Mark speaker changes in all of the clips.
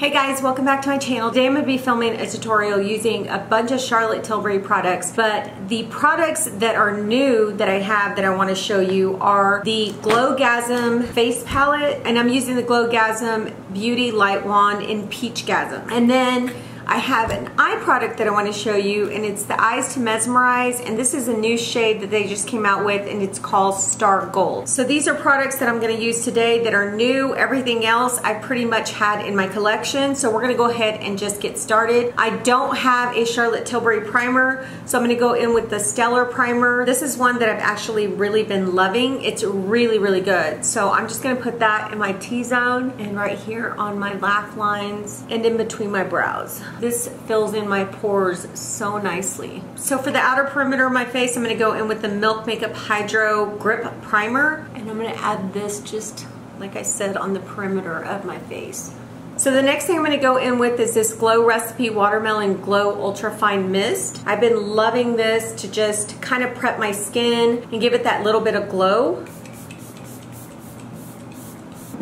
Speaker 1: Hey guys, welcome back to my channel. Today I'm going to be filming a tutorial using a bunch of Charlotte Tilbury products, but the products that are new that I have that I want to show you are the Glowgasm face palette, and I'm using the Glowgasm Beauty Light Wand in Peachgasm. And then I have an eye product that I want to show you, and it's the Eyes to Mesmerize, and this is a new shade that they just came out with, and it's called Star Gold. So these are products that I'm going to use today that are new. Everything else I pretty much had in my collection, so we're going to go ahead and just get started. I don't have a Charlotte Tilbury primer, so I'm going to go in with the Stellar primer. This is one that I've actually really been loving. It's really, really good. So I'm just going to put that in my T-zone and right here on my laugh lines and in between my brows. This fills in my pores so nicely. So for the outer perimeter of my face, I'm going to go in with the Milk Makeup Hydro Grip Primer, and I'm going to add this just like I said on the perimeter of my face. So the next thing I'm going to go in with is this Glow Recipe Watermelon Glow Ultra Fine Mist. I've been loving this to just kind of prep my skin and give it that little bit of glow.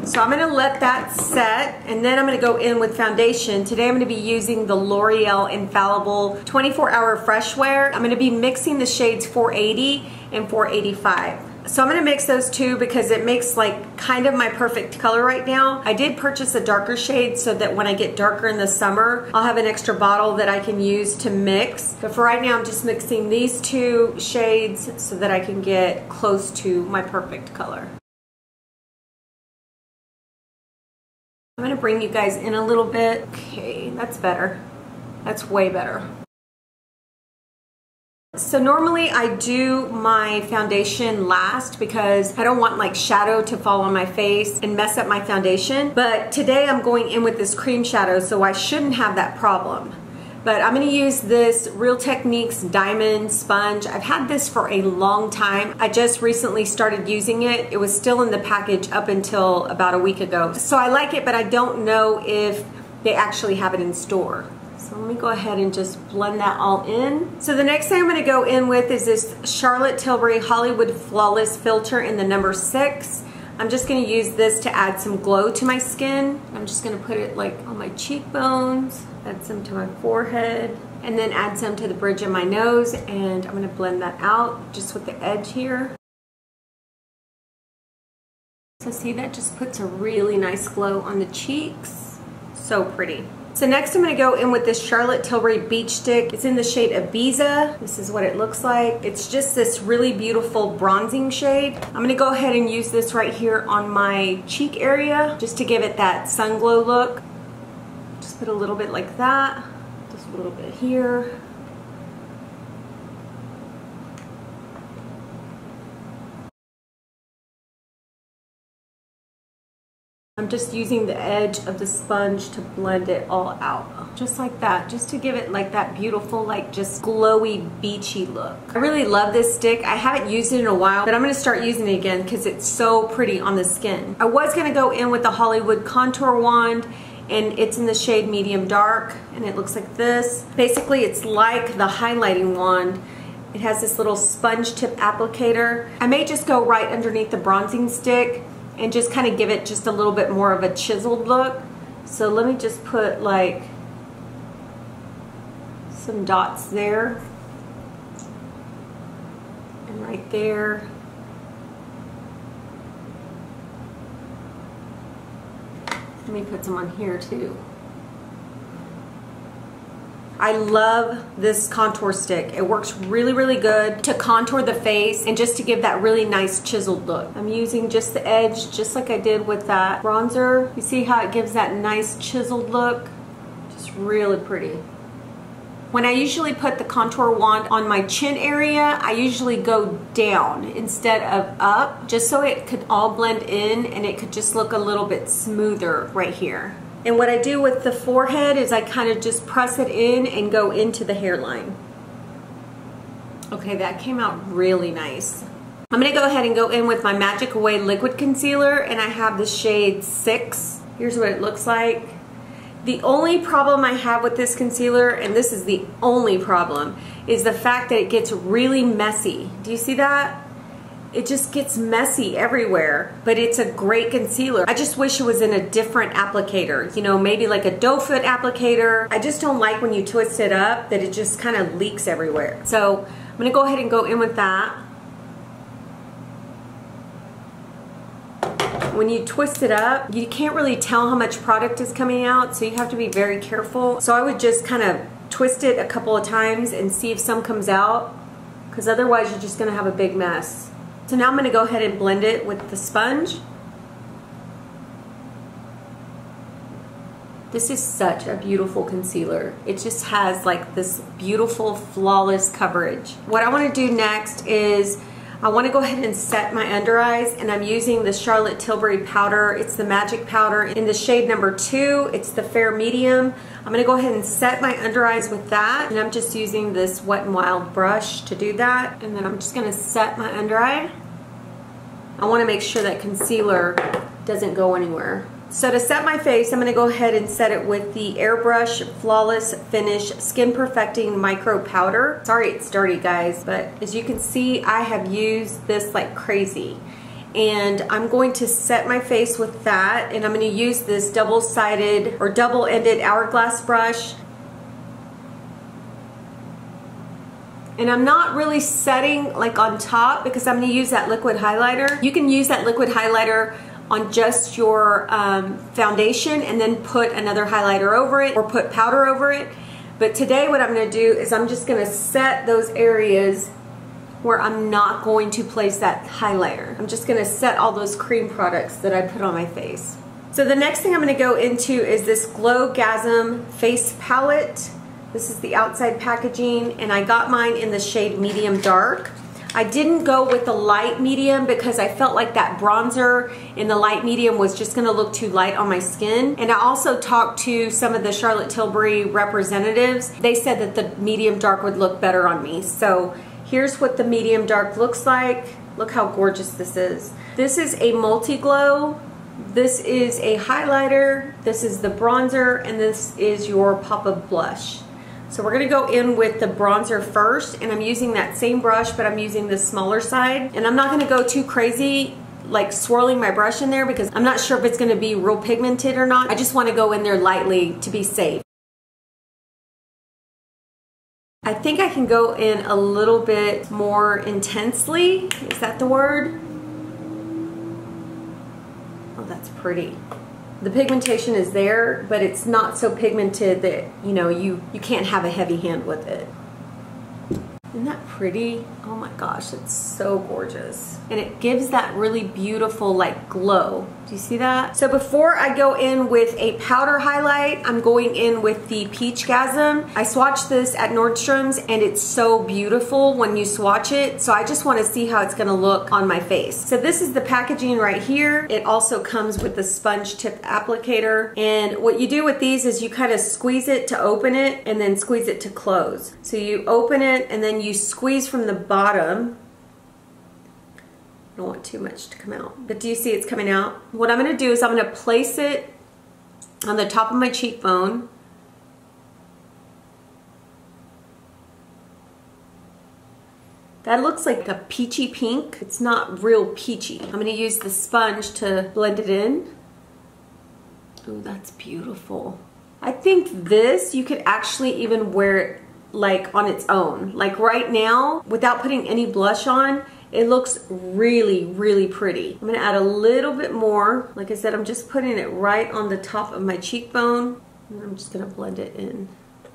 Speaker 1: So I'm going to let that set, and then I'm going to go in with foundation. Today I'm going to be using the L'Oreal Infallible 24-Hour Fresh Wear. I'm going to be mixing the shades 480 and 485. So I'm going to mix those two because it makes like kind of my perfect color right now. I did purchase a darker shade so that when I get darker in the summer, I'll have an extra bottle that I can use to mix. But for right now, I'm just mixing these two shades so that I can get close to my perfect color. I'm going to bring you guys in a little bit. Okay, that's better. That's way better. So normally I do my foundation last because I don't want like shadow to fall on my face and mess up my foundation. But today I'm going in with this cream shadow, so I shouldn't have that problem. But I'm going to use this Real Techniques Diamond Sponge. I've had this for a long time. I just recently started using it. It was still in the package up until about a week ago. So I like it, but I don't know if they actually have it in store. So let me go ahead and just blend that all in. So the next thing I'm going to go in with is this Charlotte Tilbury Hollywood Flawless Filter in the number 6. I'm just going to use this to add some glow to my skin. I'm just going to put it like on my cheekbones, add some to my forehead, and then add some to the bridge of my nose, and I'm going to blend that out just with the edge here. So see, that just puts a really nice glow on the cheeks. So pretty. So next I'm going to go in with this Charlotte Tilbury Beach Stick. It's in the shade Ibiza. This is what it looks like. It's just this really beautiful bronzing shade. I'm going to go ahead and use this right here on my cheek area just to give it that sun glow look. Just put a little bit like that. Just a little bit here. I'm just using the edge of the sponge to blend it all out. Just like that, just to give it like that beautiful, like just glowy, beachy look. I really love this stick. I haven't used it in a while, but I'm gonna start using it again because it's so pretty on the skin. I was gonna go in with the Hollywood Contour Wand, and it's in the shade Medium Dark, and it looks like this. Basically, it's like the highlighting wand. It has this little sponge tip applicator. I may just go right underneath the bronzing stick and just kind of give it just a little bit more of a chiseled look. So let me just put like some dots there and right there. Let me put some on here too. I love this contour stick. It works really, really good to contour the face and just to give that really nice chiseled look. I'm using just the edge, just like I did with that bronzer. You see how it gives that nice chiseled look? Just really pretty. When I usually put the contour wand on my chin area, I usually go down instead of up, just so it could all blend in and it could just look a little bit smoother right here. And what I do with the forehead is I kind of just press it in and go into the hairline. Okay, that came out really nice. I'm going to go ahead and go in with my Magic Away Liquid Concealer, and I have the shade 6. Here's what it looks like. The only problem I have with this concealer, and this is the only problem, is the fact that it gets really messy. Do you see that? it just gets messy everywhere, but it's a great concealer. I just wish it was in a different applicator, you know, maybe like a doe foot applicator. I just don't like when you twist it up that it just kind of leaks everywhere. So I'm gonna go ahead and go in with that. When you twist it up, you can't really tell how much product is coming out, so you have to be very careful. So I would just kind of twist it a couple of times and see if some comes out, because otherwise you're just gonna have a big mess. So now I'm gonna go ahead and blend it with the sponge. This is such a beautiful concealer. It just has like this beautiful, flawless coverage. What I wanna do next is I want to go ahead and set my under eyes, and I'm using the Charlotte Tilbury powder. It's the Magic Powder in the shade number 2. It's the fair medium. I'm going to go ahead and set my under eyes with that, and I'm just using this Wet n Wild brush to do that. And then I'm just going to set my under eye. I want to make sure that concealer doesn't go anywhere. So to set my face, I'm going to go ahead and set it with the Airbrush Flawless Finish Skin Perfecting Micro Powder. Sorry it's dirty, guys, but as you can see, I have used this like crazy. And I'm going to set my face with that, and I'm going to use this double-sided or double-ended hourglass brush. And I'm not really setting like on top because I'm going to use that liquid highlighter. You can use that liquid highlighter on just your foundation and then put another highlighter over it or put powder over it. But today what I'm going to do is I'm just going to set those areas where I'm not going to place that highlighter. I'm just going to set all those cream products that I put on my face. So the next thing I'm going to go into is this Glow-Gasm face palette. This is the outside packaging, and I got mine in the shade medium dark. I didn't go with the light medium because I felt like that bronzer in the light medium was just gonna look too light on my skin. And I also talked to some of the Charlotte Tilbury representatives. They said that the medium dark would look better on me. So here's what the medium dark looks like. Look how gorgeous this is. This is a multi-glow. This is a highlighter. This is the bronzer, and this is your pop-up blush. So we're gonna go in with the bronzer first, and I'm using that same brush, but I'm using the smaller side. And I'm not gonna go too crazy, like swirling my brush in there, because I'm not sure if it's gonna be real pigmented or not. I just wanna go in there lightly to be safe. I think I can go in a little bit more intensely. Is that the word? Oh, that's pretty. The pigmentation is there, but it's not so pigmented that, you know, you can't have a heavy hand with it. Isn't that pretty? Oh my gosh, it's so gorgeous. And it gives that really beautiful like glow. Do you see that? So before I go in with a powder highlight, I'm going in with the Peach Gasm. I swatched this at Nordstrom's, and it's so beautiful when you swatch it. So I just want to see how it's gonna look on my face. So this is the packaging right here. It also comes with the sponge tip applicator. And what you do with these is you kind of squeeze it to open it and then squeeze it to close. So you open it and then you squeeze from the bottom. I don't want too much to come out, but do you see it's coming out? What I'm going to do is I'm going to place it on the top of my cheekbone. That looks like a peachy pink. It's not real peachy. I'm going to use the sponge to blend it in. Oh, that's beautiful. I think this, you could actually even wear it like on its own. Like right now, without putting any blush on, it looks really, really pretty. I'm gonna add a little bit more. Like I said, I'm just putting it right on the top of my cheekbone, and I'm just gonna blend it in.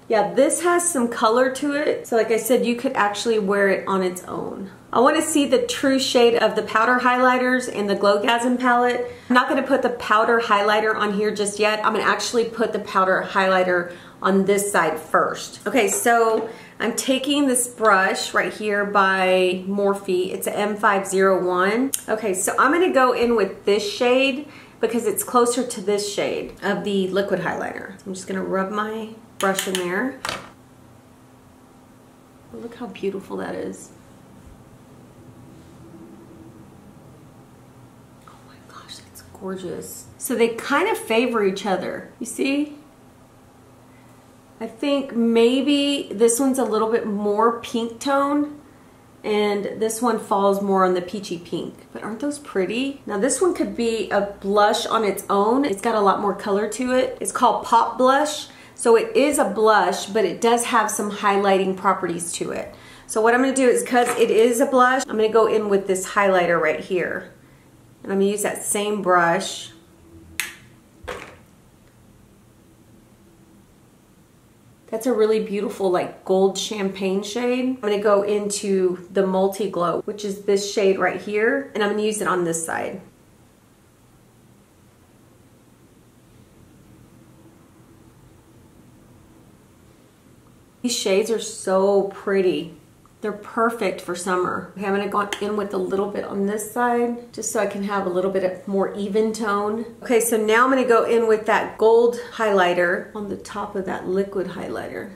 Speaker 1: Yeah, this has some color to it. So like I said, you could actually wear it on its own. I wanna see the true shade of the powder highlighters in the Glow-Gasm palette. I'm not gonna put the powder highlighter on here just yet. I'm gonna actually put the powder highlighter on this side first. Okay, so I'm taking this brush right here by Morphe. It's a M501. Okay, so I'm gonna go in with this shade because it's closer to this shade of the liquid highlighter. I'm just gonna rub my brush in there. Oh, look how beautiful that is. Oh my gosh, that's gorgeous. So they kind of favor each other, you see? I think maybe this one's a little bit more pink tone and this one falls more on the peachy pink. But aren't those pretty? Now this one could be a blush on its own. It's got a lot more color to it. It's called Pop Blush. So it is a blush, but it does have some highlighting properties to it. So what I'm gonna do is, because it is a blush, I'm gonna go in with this highlighter right here. And I'm gonna use that same brush. That's a really beautiful like gold champagne shade. I'm gonna go into the Multi Glow, which is this shade right here, and I'm gonna use it on this side. These shades are so pretty. They're perfect for summer. Okay, I'm gonna go in with a little bit on this side, just so I can have a little bit of more even tone. Okay, so now I'm gonna go in with that gold highlighter on the top of that liquid highlighter.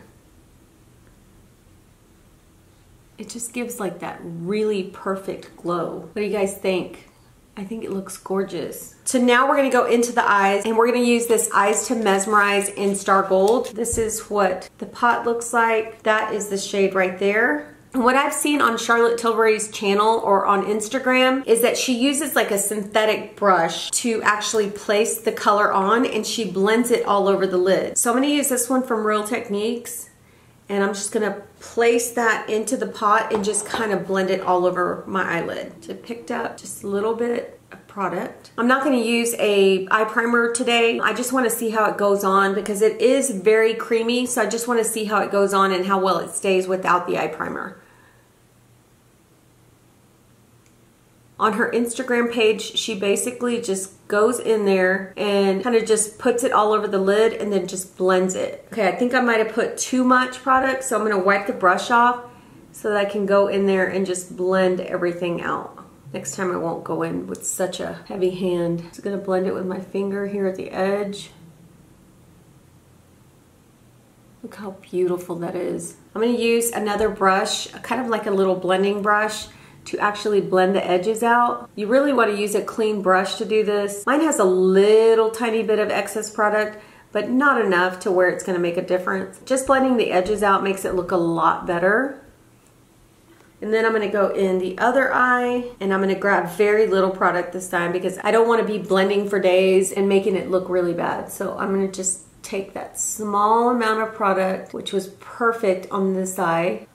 Speaker 1: It just gives like that really perfect glow. What do you guys think? I think it looks gorgeous. So now we're gonna go into the eyes, and we're gonna use this Eyes to Mesmerize in Star Gold. This is what the pot looks like. That is the shade right there. And what I've seen on Charlotte Tilbury's channel or on Instagram is that she uses like a synthetic brush to actually place the color on, and she blends it all over the lid. So I'm gonna use this one from Real Techniques, and I'm just gonna place that into the pot and just kind of blend it all over my eyelid. So I picked up just a little bit of product. I'm not gonna use a eye primer today. I just wanna see how it goes on because it is very creamy, so I just wanna see how it goes on and how well it stays without the eye primer. On her Instagram page, she basically just goes in there and kind of just puts it all over the lid and then just blends it. Okay, I think I might have put too much product, so I'm gonna wipe the brush off so that I can go in there and just blend everything out. Next time I won't go in with such a heavy hand. Just gonna blend it with my finger here at the edge. Look how beautiful that is. I'm gonna use another brush, kind of like a little blending brush, to actually blend the edges out. You really want to use a clean brush to do this. Mine has a little tiny bit of excess product, but not enough to where it's going to make a difference. Just blending the edges out makes it look a lot better. And then I'm going to go in the other eye, and I'm going to grab very little product this time because I don't want to be blending for days and making it look really bad. So I'm going to just take that small amount of product, which was perfect on this eye.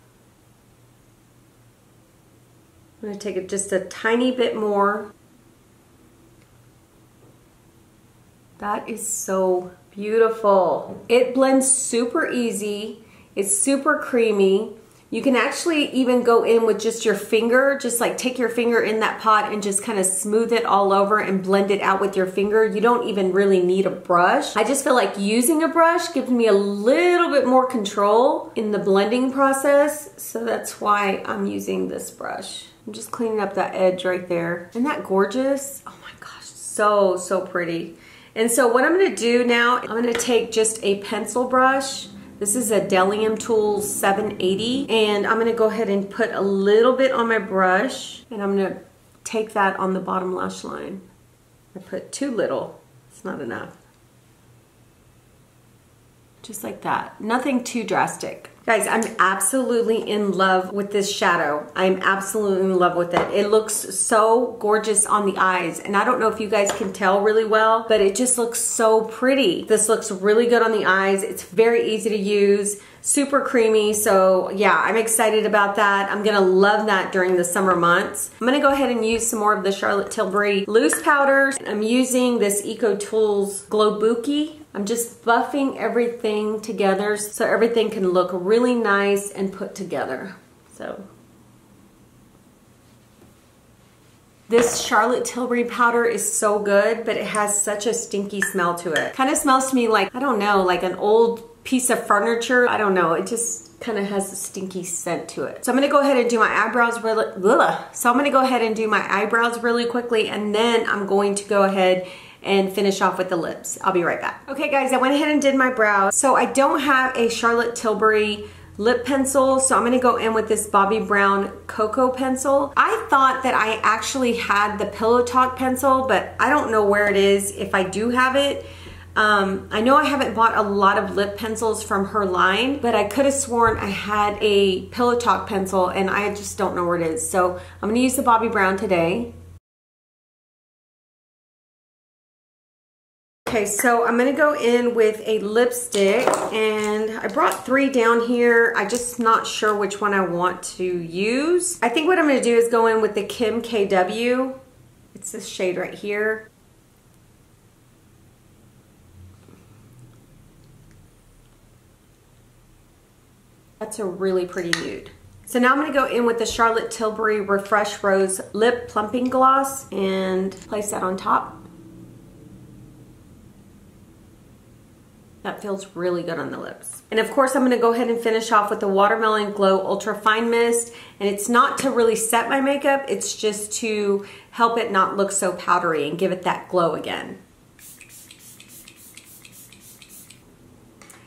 Speaker 1: I'm going to take it just a tiny bit more. That is so beautiful. It blends super easy. It's super creamy. You can actually even go in with just your finger, just like take your finger in that pot and just kind of smooth it all over and blend it out with your finger. You don't even really need a brush. I just feel like using a brush gives me a little bit more control in the blending process. So that's why I'm using this brush. I'm just cleaning up that edge right there. Isn't that gorgeous? Oh my gosh, so, so pretty. And so what I'm gonna do now, I'm gonna take just a pencil brush. This is a Delium Tools 780. And I'm gonna go ahead and put a little bit on my brush, and I'm gonna take that on the bottom lash line. I put too little, it's not enough. Just like that, nothing too drastic. Guys, I'm absolutely in love with this shadow. I'm absolutely in love with it. It looks so gorgeous on the eyes. And I don't know if you guys can tell really well, but it just looks so pretty. This looks really good on the eyes. It's very easy to use, super creamy. So yeah, I'm excited about that. I'm gonna love that during the summer months. I'm gonna go ahead and use some more of the Charlotte Tilbury loose powders. I'm using this EcoTools Glow Bouquet. I'm just buffing everything together so everything can look really nice and put together. So this Charlotte Tilbury powder is so good, but it has such a stinky smell to it. Kind of smells to me like, I don't know, like an old piece of furniture. I don't know, it just kind of has a stinky scent to it. So I'm gonna go ahead and do my eyebrows really quickly, and then I'm going to go ahead and finish off with the lips. I'll be right back. Okay guys, I went ahead and did my brows. So I don't have a Charlotte Tilbury lip pencil, so I'm gonna go in with this Bobbi Brown Cocoa pencil. I thought that I actually had the Pillow Talk pencil, but I don't know where it is, if I do have it. I know I haven't bought a lot of lip pencils from her line, but I could have sworn I had a Pillow Talk pencil and I just don't know where it is. So I'm gonna use the Bobbi Brown today. Okay, so I'm gonna go in with a lipstick, and I brought 3 down here. I'm just not sure which one I want to use. I think what I'm gonna do is go in with the Kim KW. It's this shade right here. That's a really pretty nude. So now I'm gonna go in with the Charlotte Tilbury Refresh Rose Lip Plumping Gloss and place that on top. That feels really good on the lips. And of course, I'm gonna go ahead and finish off with the Watermelon Glow Ultra Fine Mist. And it's not to really set my makeup, it's just to help it not look so powdery and give it that glow again.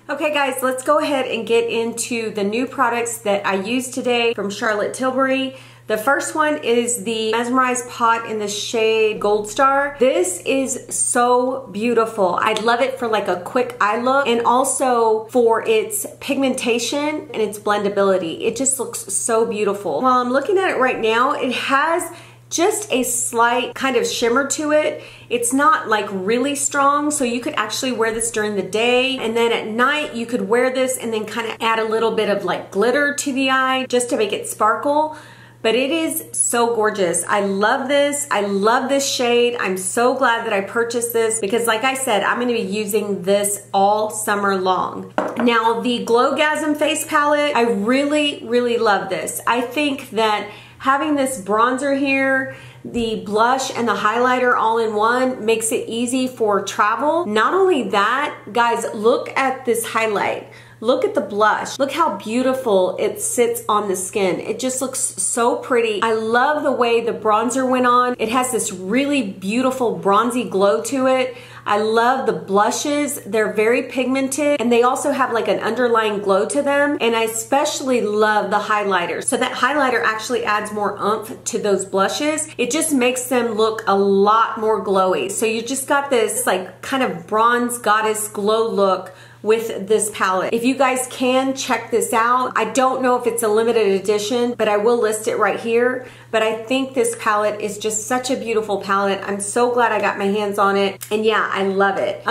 Speaker 1: Okay guys, let's go ahead and get into the new products that I used today from Charlotte Tilbury. The first one is the Mesmerize Pot in the shade Gold Star. This is so beautiful. I love it for like a quick eye look and also for its pigmentation and its blendability. It just looks so beautiful. While I'm looking at it right now, it has just a slight kind of shimmer to it. It's not like really strong, so you could actually wear this during the day, and then at night you could wear this and then kind of add a little bit of like glitter to the eye just to make it sparkle. But it is so gorgeous. I love this. I love this shade. I'm so glad that I purchased this because like I said, I'm gonna be using this all summer long. Now the Glowgasm face palette, I really, really love this. I think that having this bronzer here, the blush and the highlighter all in one makes it easy for travel. Not only that, guys, look at this highlight. Look at the blush. Look how beautiful it sits on the skin. It just looks so pretty. I love the way the bronzer went on. It has this really beautiful bronzy glow to it. I love the blushes. They're very pigmented and they also have like an underlying glow to them. And I especially love the highlighter. So that highlighter actually adds more oomph to those blushes. It just makes them look a lot more glowy. So you just got this like kind of bronze goddess glow look with this palette. If you guys can, check this out. I don't know if it's a limited edition, but I will list it right here. But I think this palette is just such a beautiful palette. I'm so glad I got my hands on it. And yeah, I love it.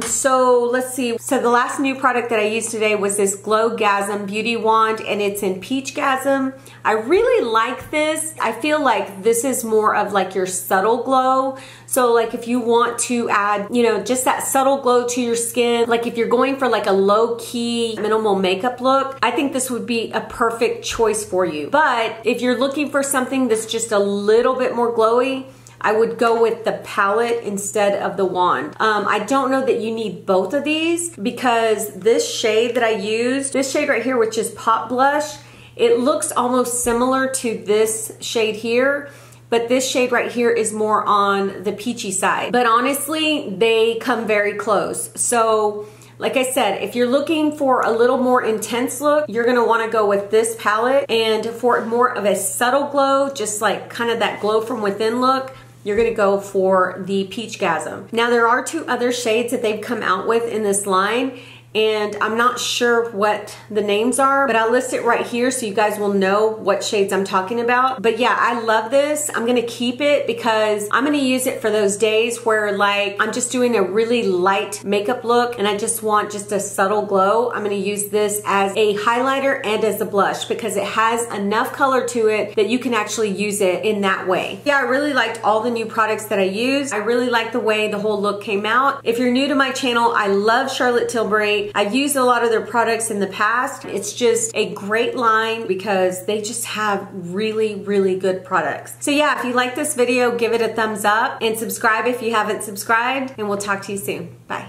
Speaker 1: So let's see. So the last new product that I used today was this Glowgasm Beauty Wand, and it's in Peachgasm. I really like this. I feel like this is more of like your subtle glow. So like if you want to add, you know, just that subtle glow to your skin, like if you're going for like a low-key minimal makeup look, I think this would be a perfect choice for you. But if you're looking for something that's just a little bit more glowy, I would go with the palette instead of the wand. I don't know that you need both of these because this shade that I used, this shade right here, which is Pop Blush, it looks almost similar to this shade here, but this shade right here is more on the peachy side. But honestly, they come very close. So like I said, if you're looking for a little more intense look, you're gonna wanna go with this palette. And for more of a subtle glow, just like kind of that glow from within look, you're gonna go for the Peachgasm. Now there are 2 other shades that they've come out with in this line, and I'm not sure what the names are, but I'll list it right here so you guys will know what shades I'm talking about. But yeah, I love this. I'm gonna keep it because I'm gonna use it for those days where like I'm just doing a really light makeup look and I just want just a subtle glow. I'm gonna use this as a highlighter and as a blush because it has enough color to it that you can actually use it in that way. Yeah, I really liked all the new products that I used. I really like the way the whole look came out. If you're new to my channel, I love Charlotte Tilbury. I've used a lot of their products in the past. It's just a great line because they just have really, really good products. So yeah, if you like this video, give it a thumbs up and subscribe if you haven't subscribed, and we'll talk to you soon. Bye.